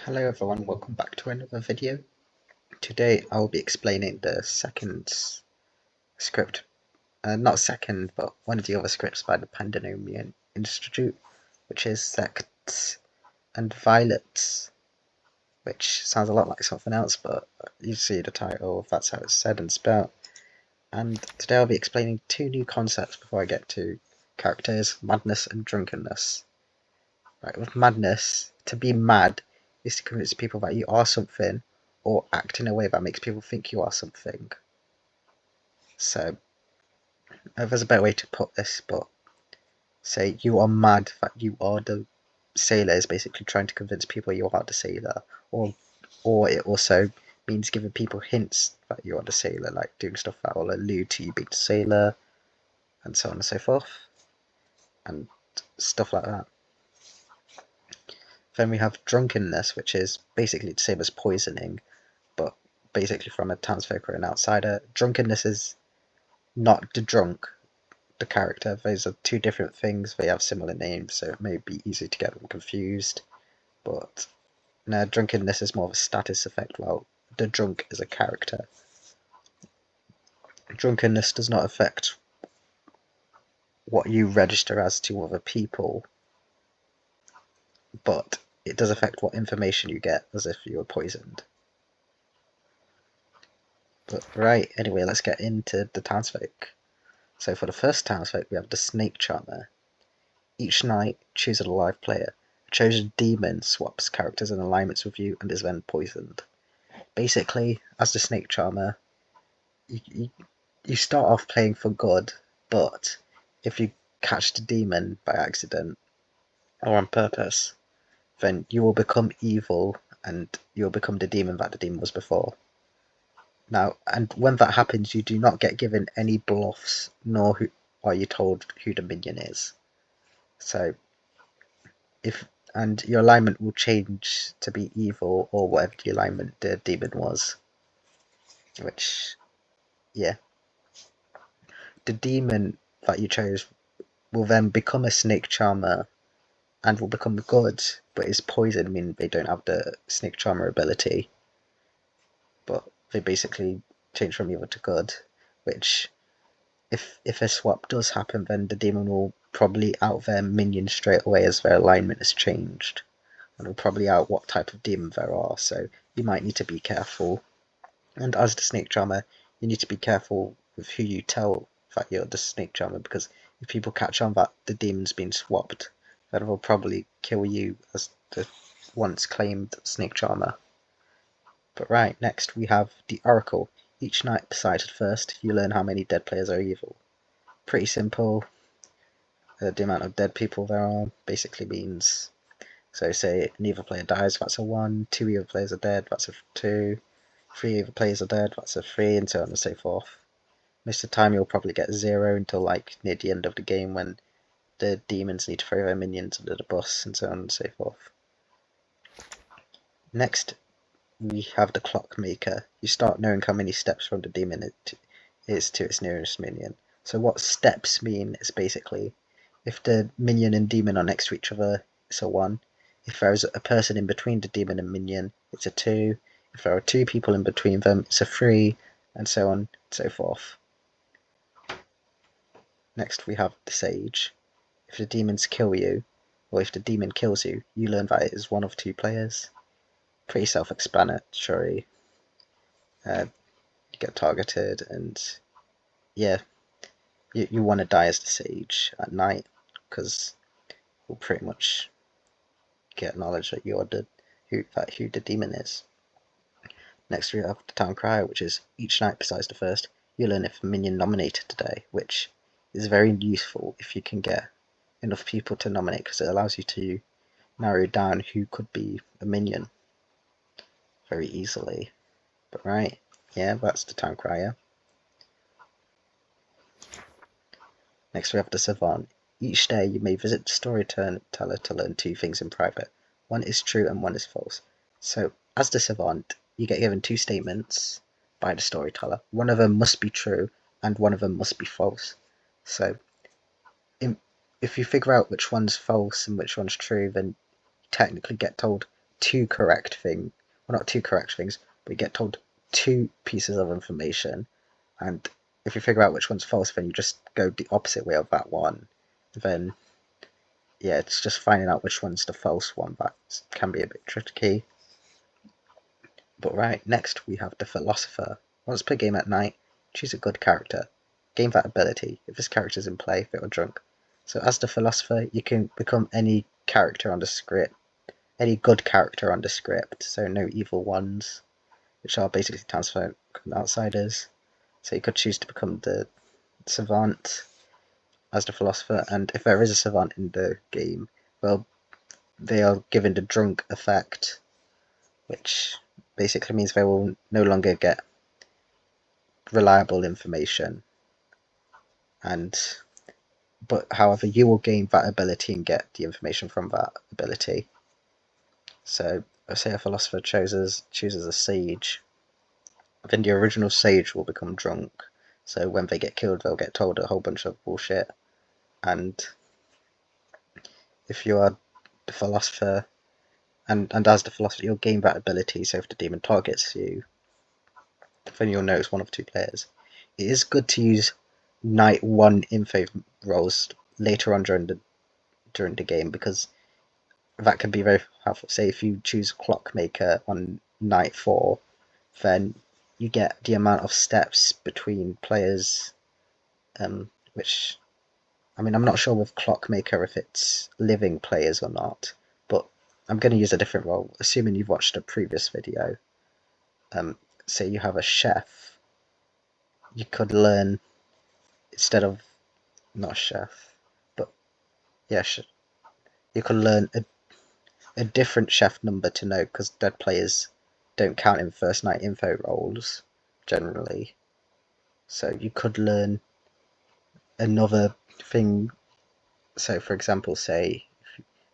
Hello everyone, welcome back to another video. Today I will be explaining the second script, not second, but one of the other scripts by the Pandemonium Institute, which is Sects and Violets, which sounds a lot like something else, but you see the title, that's how it's said and spelled. And today I'll be explaining two new concepts before I get to characters, madness and drunkenness. Right, with madness, to be mad is to convince people that you are something or act in a way that makes people think you are something. So, there's a better way to put this, but say you are mad that you are the sailor is basically trying to convince people you are the sailor, or it also means giving people hints that you are the sailor, like doing stuff that will allude to you being the sailor, and so on and so forth, and stuff like that. Then we have drunkenness, which is basically the same as poisoning, but basically from a townsfolk or an outsider. Drunkenness is not the drunk, the character. Those are two different things. They have similar names, so it may be easy to get them confused. But no, drunkenness is more of a status effect, while the drunk is a character. Drunkenness does not affect what you register as to other people, but it does affect what information you get, as if you were poisoned. But right, anyway, let's get into the townsfolk. So for the first townsfolk, we have the Snake Charmer. Each night, choose a live player. A chosen demon swaps characters and alignments with you and is then poisoned. Basically, as the Snake Charmer, you start off playing for good, but if you catch the demon by accident or on purpose, then you will become evil and you'll become the demon that the demon was before. Now, and when that happens, you do not get given any bluffs, nor are you told who the minion is. So, and your alignment will change to be evil or whatever the alignment the demon was. Which, yeah. The demon that you chose will then become a Snake Charmer and will become good, but is poison, meaning they don't have the Snake Charmer ability. But they basically change from evil to good, which if a swap does happen, then the demon will probably out their minion straight away as their alignment has changed, and will probably out what type of demon there are, so you might need to be careful. And as the Snake Charmer, you need to be careful with who you tell that you're the Snake Charmer, because if people catch on that the demon's been swapped, then will probably kill you as the once claimed Snake Charmer. But right, next we have the Oracle. Each night decided first, you learn how many dead players are evil. Pretty simple. The amount of dead people there are basically means, so say an evil player dies, that's a 1, 2 evil players are dead, that's a 2, 3 evil players are dead, that's a 3, and so on and so forth. Most of the time you'll probably get 0 until like near the end of the game when the demons need to throw their minions under the bus, and so on and so forth. Next we have the Clockmaker. You start knowing how many steps from the demon it is to its nearest minion. So what steps mean is basically, if the minion and demon are next to each other, it's a 1. If there is a person in between the demon and minion, it's a 2. If there are 2 people in between them, it's a 3, and so on and so forth. Next we have the Sage. If the demons kill you, or if the demon kills you, you learn that it is one of 2 players. Pretty self-explanatory. You get targeted, and yeah, you want to die as the Sage at night, because we'll pretty much get knowledge that you're who the demon is. Next we have the Town Crier, which is each night besides the first, you learn if a minion nominated today, which is very useful if you can get enough people to nominate, because it allows you to narrow down who could be a minion very easily. But right, yeah, that's the Town Crier. Next we have the Savant. Each day you may visit the storyteller to learn 2 things in private. One is true and one is false. So as the Savant, you get given 2 statements by the storyteller. One of them must be true and one of them must be false. So if you figure out which one's false and which one's true, then you technically get told two correct things. Well, not two correct things, but you get told two pieces of information, and if you figure out which one's false, then you just go the opposite way of that one. Then, yeah, it's just finding out which one's the false one that can be a bit tricky. But right, next we have the Philosopher. Once per game at night, choose a good character. Gain that ability if this character is in play, fit or drunk. So as the Philosopher, you can become any character on the script, any good character on the script, so no evil ones, which are basically townsfolk and outsiders. So you could choose to become the Savant as the Philosopher, and if there is a Savant in the game, well, they are given the drunk effect, which basically means they will no longer get reliable information, but however you will gain that ability and get the information from that ability. So say a Philosopher chooses a Sage, then the original Sage will become drunk, so when they get killed they'll get told a whole bunch of bullshit, and if you are the Philosopher, and as the Philosopher you'll gain that ability, so if the demon targets you, then you'll know it's one of two players. It is good to use night 1 info rolls later on during the game, because that can be very helpful. Say if you choose Clockmaker on night 4, then you get the amount of steps between players, which, I mean, I'm not sure with Clockmaker if it's living players or not, but I'm going to use a different role, assuming you've watched a previous video. Say you have a chef, you could learn, instead of, not a chef, but yeah, you could learn a different chef number to know, because dead players don't count in first night info rolls generally. So you could learn another thing. So for example, say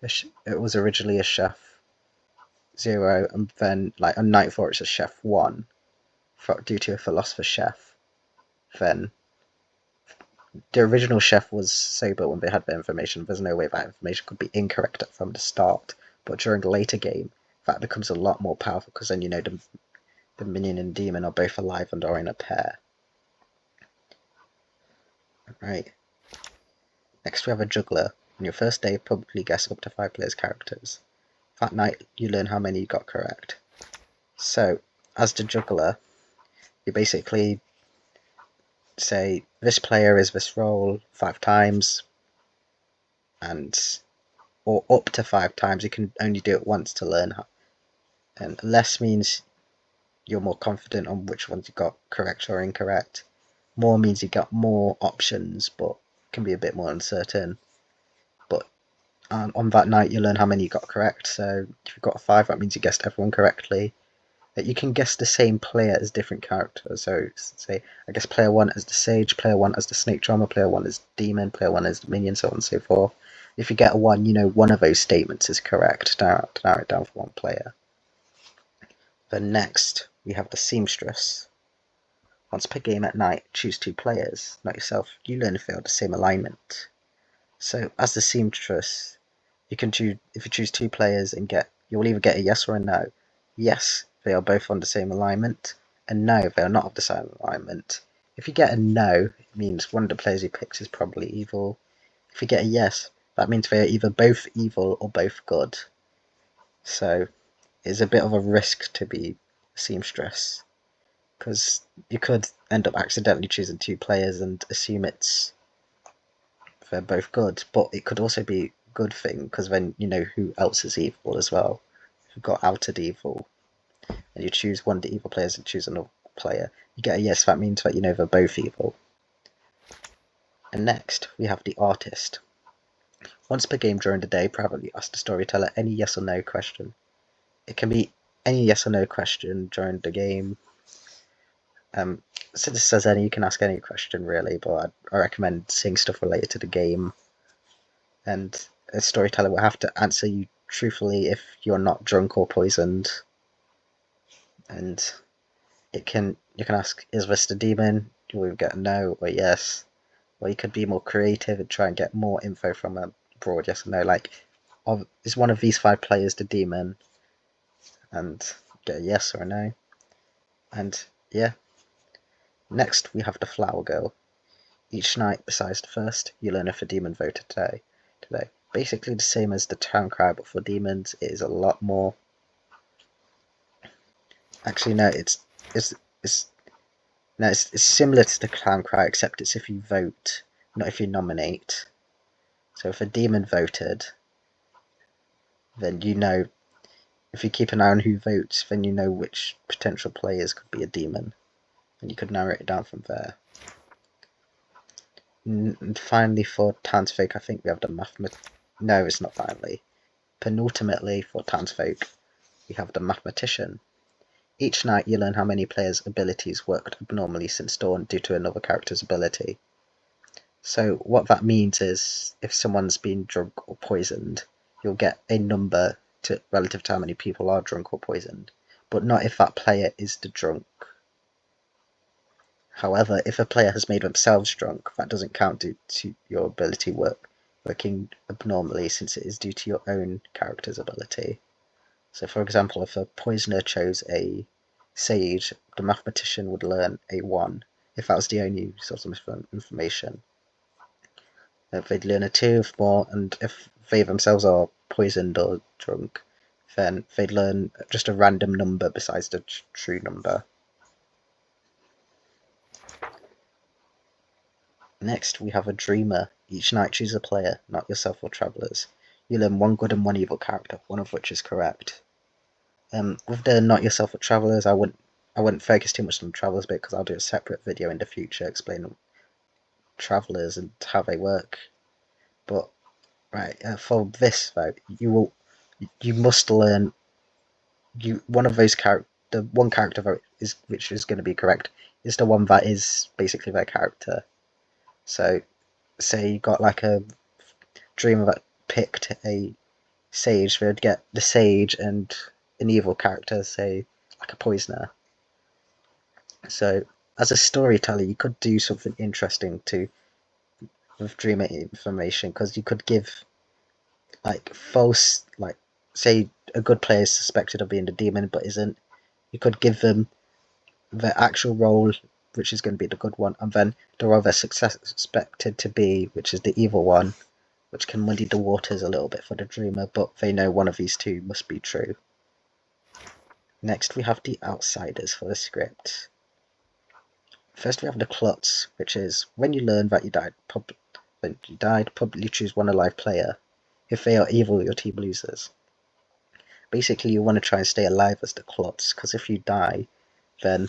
it was originally a chef 0, and then like on night 4 it's a chef 1 due to a Philosopher chef. Then the original chef was sober when they had the information. There's no way that information could be incorrect from the start, but during the later game that becomes a lot more powerful, because then you know the minion and demon are both alive and are in a pair. Right. Next we have a Juggler. On your first day, probably guess up to 5 players' characters. That night you learn how many you got correct. So as the Juggler, you basically say this player is this role 5 times, or up to 5 times. You can only do it once to learn how. And less means you're more confident on which ones you got correct or incorrect. More means you got more options, but can be a bit more uncertain. But on that night you learn how many you got correct. So if you've got 5, that means you guessed everyone correctly. You can guess the same player as different characters. So say I guess player 1 as the Sage, player 1 as the Snake Charmer, player 1 as Demon, player 1 as the Minion, so on and so forth. If you get a 1, you know one of those statements is correct to narrow it down for one player. Then next we have the Seamstress. Once per game at night, choose 2 players, not yourself. You learn if they are the same alignment. So as the Seamstress, you can choose, if you choose 2 players, and you'll either get a yes or a no. Yes, they are both on the same alignment, and no, they are not of the same alignment. If you get a no, it means one of the players you picked is probably evil. If you get a yes, that means they are either both evil or both good. So it's a bit of a risk to be a Seamstress, because you could end up accidentally choosing 2 players and assume they're both good, but it could also be a good thing, because then you know who else is evil as well. If you've got outed evil, and you choose one of the evil players and choose another player, you get a yes, that means that you know they're both evil. And next we have the Artist. Once per game during the day, privately ask the storyteller any yes or no question. It can be any yes or no question during the game. So this says any, you can ask any question really, but I recommend saying stuff related to the game. And a storyteller will have to answer you truthfully if you're not drunk or poisoned. And you can ask, is this the demon? You will get a no or yes. Or you could be more creative and try and get more info from a broad yes or no, like, is one of these 5 players the demon? and get a yes or a no. And yeah. Next we have the Flower Girl. Each night besides the first, you learn if a demon voted today. Basically the same as the town cry, but for demons it is a lot more. Actually no, it's similar to the town cry, except it's if you vote, not if you nominate. So if a demon voted, then you know, if you keep an eye on who votes, then you know which potential players could be a demon, and you could narrow it down from there. And finally, for townsfolk, I think we have the no, it's not finally. Penultimately, for townsfolk, we have the mathematician. Each night you learn how many players' abilities worked abnormally since dawn due to another character's ability. So what that means is, if someone's been drunk or poisoned, you'll get a number relative to how many people are drunk or poisoned, but not if that player is the drunk. However, if a player has made themselves drunk, that doesn't count due to your ability working abnormally, since it is due to your own character's ability. So for example, if a poisoner chose a sage, the mathematician would learn a 1, if that was the only source of information. If they'd learn a 2 more, and if they themselves are poisoned or drunk, then they'd learn just a random number besides the true number. Next, we have a dreamer. Each night choose a player, not yourself or travellers. You learn 1 good and 1 evil character, one of which is correct. With the not yourself or travellers, I wouldn't focus too much on the travellers bit, because I'll do a separate video in the future explaining travellers and how they work. But right, for this though, you must learn one of those the one character which is going to be correct is the one that is basically their character. So say you got like a dreamer that picked a sage, they would get the sage and an evil character, say like a poisoner. So as a storyteller, you could do something interesting with dreamer information, because you could give like false, like say a good player is suspected of being the demon but isn't. You could give them the actual role, which is going to be the good one, and then the role they're suspected to be, which is the evil one, which can muddy the waters a little bit for the dreamer, but they know one of these two must be true. Next we have the outsiders for the script. First we have the klutz, which is when you learn that you died, publicly choose one alive player. If they are evil, your team loses. Basically, you want to try and stay alive as the klutz, because if you die, then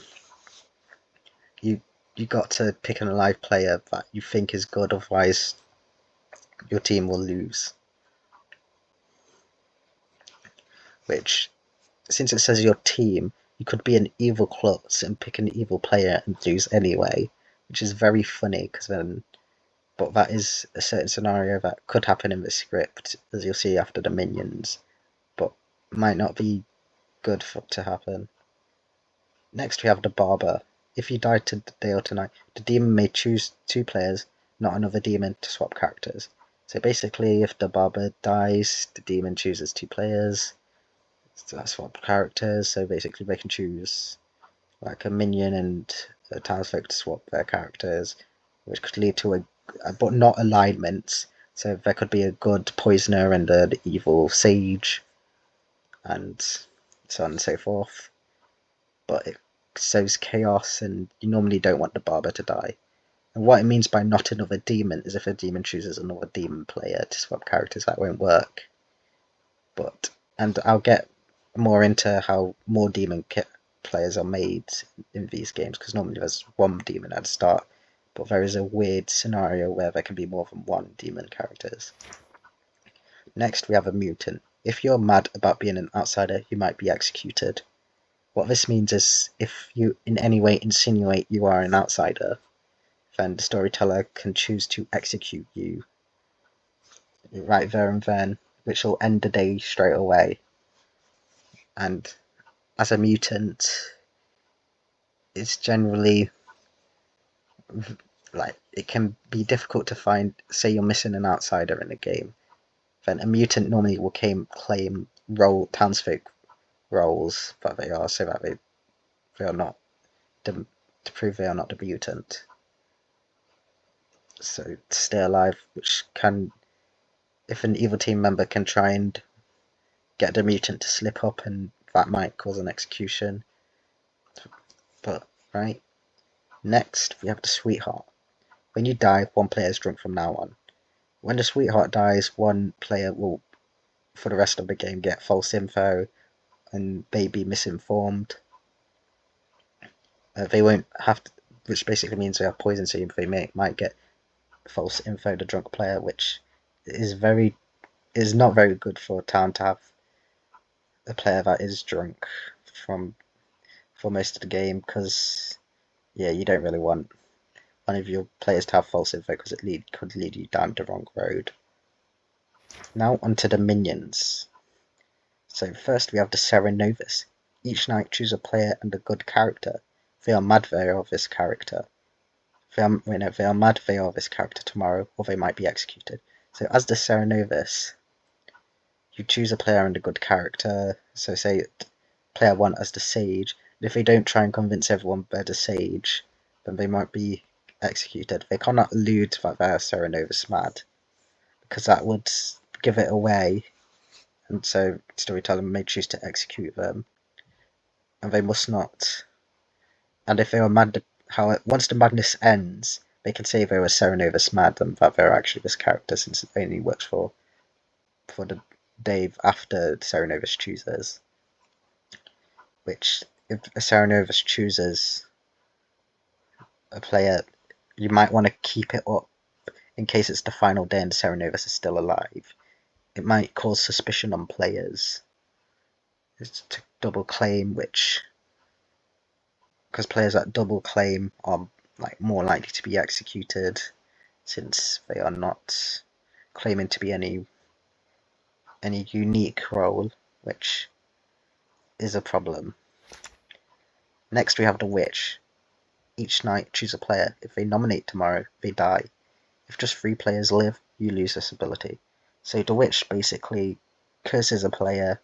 you got to pick an alive player that you think is good, otherwise your team will lose. Which, since it says your team, you could be an evil klutz and pick an evil player and lose anyway, which is very funny, but that is a certain scenario that could happen in the script, as you'll see after the minions, but might not be good to happen. Next we have the barber. If you die today or tonight, the demon may choose 2 players, not another demon, to swap characters. So basically, if the barber dies, the demon chooses 2 players, so that's swap characters. So basically they can choose like a minion and a townsfolk to swap their characters, which could lead to but not alignments. So there could be a good poisoner and an evil sage, and so on and so forth. But it sows chaos, and you normally don't want the barber to die. And what it means by not another demon is if a demon chooses another demon player to swap characters, that won't work. And I'll get more into how more demon players are made in these games, because normally there's 1 demon at the start, but there is a weird scenario where there can be more than 1 demon characters. Next we have a mutant. If you're mad about being an outsider, you might be executed. What this means is, if you in any way insinuate you are an outsider, then the storyteller can choose to execute you right there and then, which will end the day straight away. And as a mutant, it's generally like it can be difficult to find. Say you're missing an outsider in a game, then a mutant normally will claim townsfolk roles that they are, so that they are not to prove they are not the mutant. So to stay alive, which can, if an evil team member can try and get the mutant to slip up, and that might cause an execution. But right, next we have the sweetheart. When you die, one player is drunk from now on. When the sweetheart dies, one player will, for the rest of the game, get false info and may be misinformed. They won't have to, which basically means they are poisoned, so they might get false info, the drunk player, which is not very good for a town to have a player that is drunk for most of the game, because yeah, you don't really want one of your players to have false info, because it could lead you down the wrong road. Now onto the minions. So first we have the Serenovus. Each night choose a player and a good character. If they are mad, they are this character. If they are mad, they are this character tomorrow, or they might be executed. So as the Serenovus, you choose a player and a good character. So say player 1 as the Sage. And if they don't try and convince everyone they're the Sage, then they might be executed. They cannot allude that they're Serenovus mad, because that would give it away, and so storyteller may choose to execute them. And they must not. And if they were mad, once the madness ends, they can say they were Serenovus mad and that they're actually this character, since it only works for the day after Serenovus chooses. Which, if a Serenovus chooses a player, you might want to keep it up in case it's the final day and Serenovus is still alive. It might cause suspicion on players. It's to double claim, because players that double claim are more likely to be executed, since they are not claiming to be any unique role, which is a problem. Next we have the Witch. Each night choose a player. If they nominate tomorrow, they die. If just 3 players live, you lose this ability. So the Witch basically curses a player,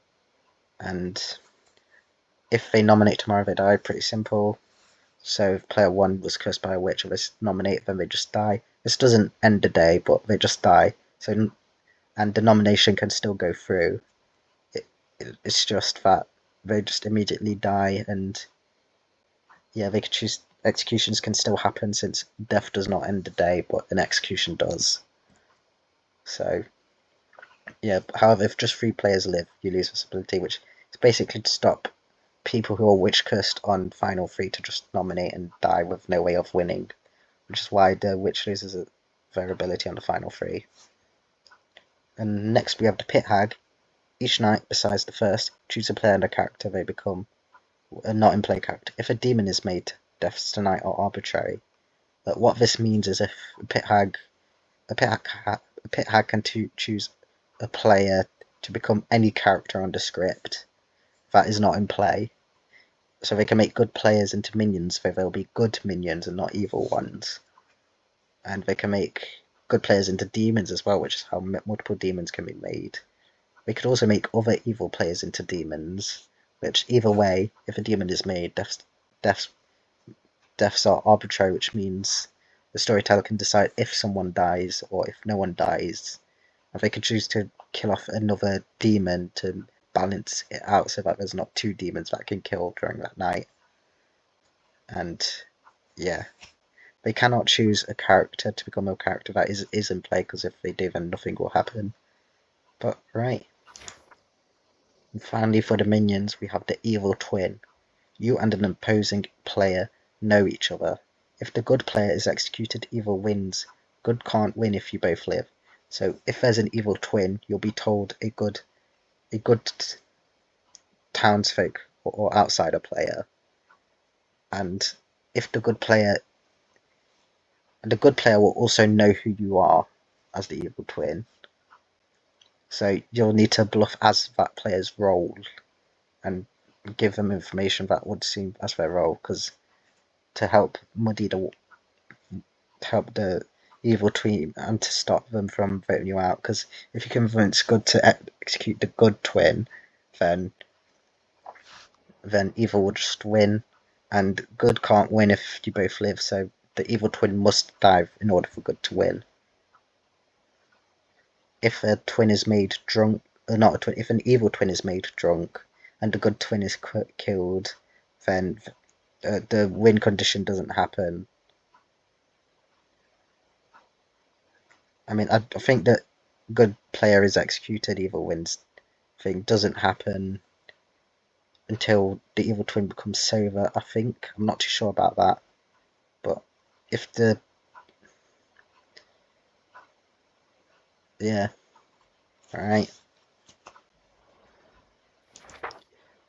and if they nominate tomorrow, they die. Pretty simple. So if player 1 was cursed by a witch, or they nominate, then they just die. This doesn't end the day, but they just die. So, and the nomination can still go through. It's just that they just immediately die, and yeah, they could choose. Executions can still happen, since death does not end the day, but an execution does. So yeah, however, if just 3 players live, you lose this ability, which is basically to stop people who are witch cursed on final 3 to just nominate and die with no way of winning, which is why the witch loses their ability on the final 3. And next we have the Pit Hag. Each night, besides the first, choose a player and a character they become a not in play character. If a demon is made, deaths tonight are arbitrary. But what this means is, if a pit hag can choose a player to become any character on the script that is not in play. So they can make good players into minions, so they'll be good minions and not evil ones. And they can make good players into demons as well, which is how multiple demons can be made. They could also make other evil players into demons, which either way, if a demon is made, deaths are arbitrary, which means the storyteller can decide if someone dies or if no one dies. And they can choose to kill off another demon to balance it out, so that there's not 2 demons that can kill during that night. And yeah, they cannot choose a character to become a character that is in play, because if they do, then nothing will happen. But right. And finally, for the minions, we have the Evil Twin. You and an opposing player know each other. If the good player is executed, evil wins. Good can't win if you both live. So if there's an evil twin, you'll be told a good townsfolk or outsider player. And if the good player will also know who you are as the evil twin. So you'll need to bluff as that player's role and give them information that would seem as their role, because to help the evil twin and to stop them from voting you out. Because if you convince good to execute the good twin, then then evil will just win, and good can't win if you both live, so the evil twin must die in order for good to win. If a twin is made drunk, or not a twin, if an evil twin is made drunk and the good twin is killed, then the win condition doesn't happen. I mean, I think that good player is executed, evil wins thing doesn't happen until the evil twin becomes sober, I think. I'm not too sure about that. But if the... yeah. Alright.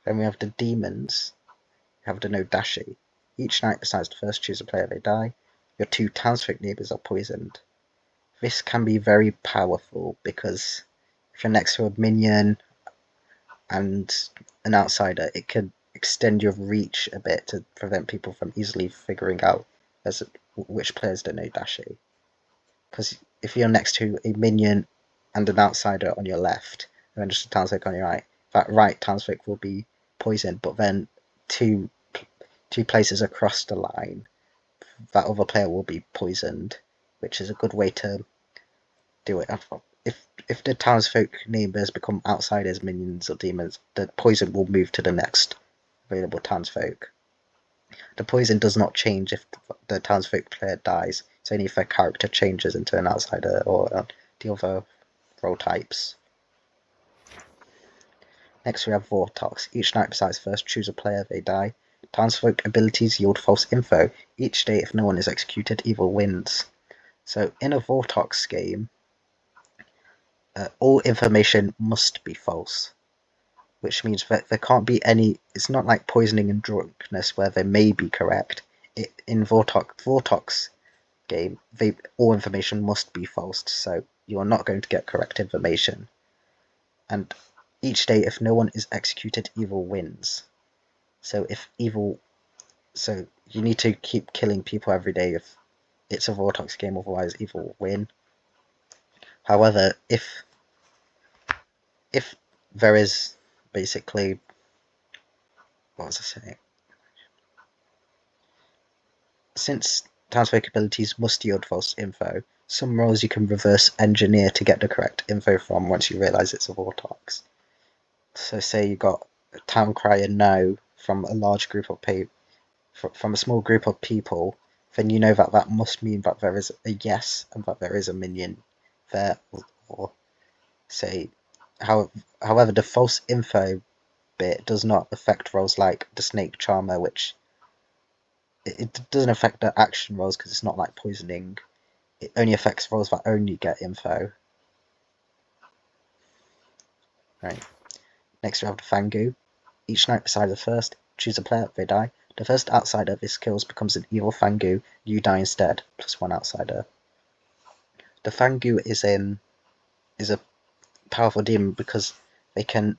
Then we have the demons. We have the no dashi. Each night besides the first choose a player, they die. Your 2 townsfolk neighbours are poisoned. This can be very powerful because if you're next to a minion and an outsider, it can extend your reach a bit to prevent people from easily figuring out which players don't know dashi. Because if you're next to a minion and an outsider on your left, and then just a townsfolk on your right, that right townsfolk will be poisoned, but then two places across the line, that other player will be poisoned, which is a good way to do it. If the townsfolk neighbours become outsiders, minions, or demons, the poison will move to the next available townsfolk. The poison does not change if the townsfolk player dies. It's only if their character changes into an outsider or the other role types. Next we have Vortox. Each night besides first choose a player, they die. Townsfolk abilities yield false info. Each day if no one is executed, evil wins. So in a Vortox game, all information must be false. Which means that there can't be any... it's not like poisoning and drunkenness where they may be correct. In Vortox game, all information must be false, so you are not going to get correct information. And each day, if no one is executed, evil wins. So you need to keep killing people every day if it's a Vortox game, otherwise evil will win. However, if there is basically... what was I saying? Since townsfolk abilities must yield false info, some roles you can reverse engineer to get the correct info from once you realise it's a Vortox. So say you got a town crier no from a large group of from a small group of people, then you know that that must mean that there is a yes and that there is a minion there. Or say, however, the false info bit does not affect roles like the snake charmer, which it doesn't affect the action rolls because it's not like poisoning. It only affects rolls that only get info. Right. Next we have the Fangu. Each night beside the first, choose a player, they die. The first outsider this kills becomes an evil Fangu, you die instead, plus 1 outsider. The Fangu is a powerful demon because they can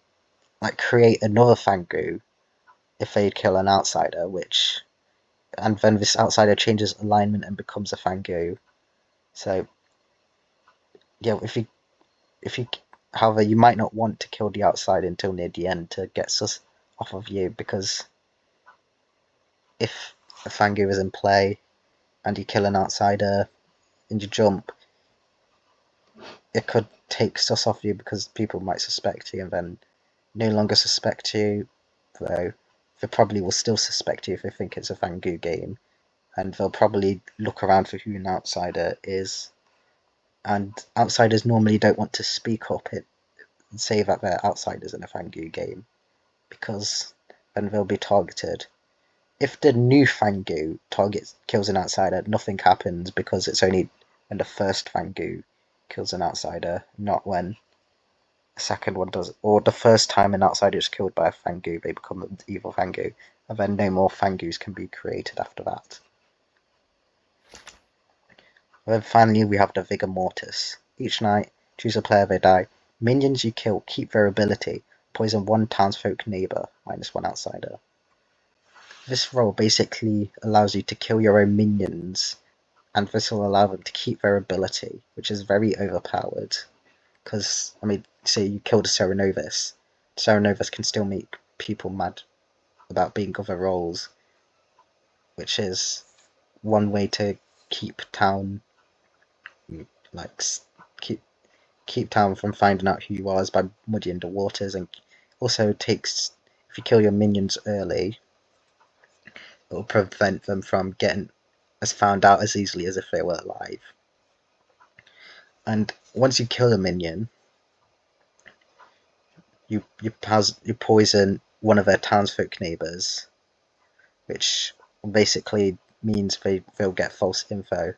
like create another Fangu if they kill an outsider, and then this outsider changes alignment and becomes a Fangu. So yeah, however, you might not want to kill the outsider until near the end to get sus off of you, because if a Fangu is in play and you kill an outsider and you jump, it could take sus off you because people might suspect you and then no longer suspect you, though they probably will still suspect you if they think it's a Fangu game, and they'll probably look around for who an outsider is, and outsiders normally don't want to speak up and say that they're outsiders in a Fangu game, because then they'll be targeted. If the new Fangu kills an outsider, nothing happens because it's only when the first Fangu kills an outsider, not when a second one does. Or the first time an outsider is killed by a Fangu, they become an evil Fangu, and then no more Fangus can be created after that. And then finally we have the Vigor Mortis. Each night, choose a player, they die. Minions you kill keep their ability. Poison 1 townsfolk neighbour, -1 outsider. This role basically allows you to kill your own minions, and this will allow them to keep their ability, which is very overpowered. Because, I mean, say you killed a Cerenovus can still make people mad about being other roles, which is one way to keep town, like keep town from finding out who you are, is by muddying the waters, and also takes, if you kill your minions early, it will prevent them from getting as found out as easily as if they were alive. And once you kill a minion, you poison one of their townsfolk neighbours, which basically means they'll get false info.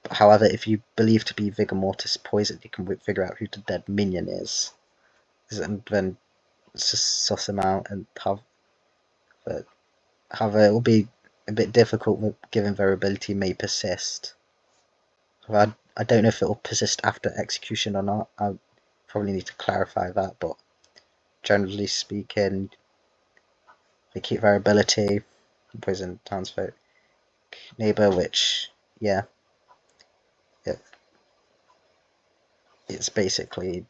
However, if you believe to be Vigor Mortis poison, you can figure out who the dead minion is, and then just suss them out and have. But however, it will be a bit difficult given their ability may persist. I don't know if it will persist after execution or not. I probably need to clarify that, but generally speaking, they keep their ability. Poison townsfolk neighbour, which, yeah, it's basically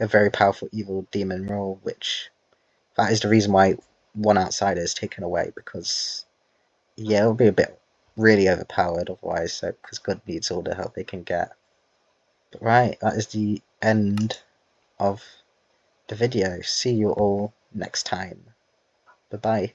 a very powerful evil demon role, which that is the reason why one outsider is taken away, because yeah, it'll be a bit really overpowered otherwise, so because good needs all the help they can get. But right, that is the end of the video. See you all next time. Bye bye.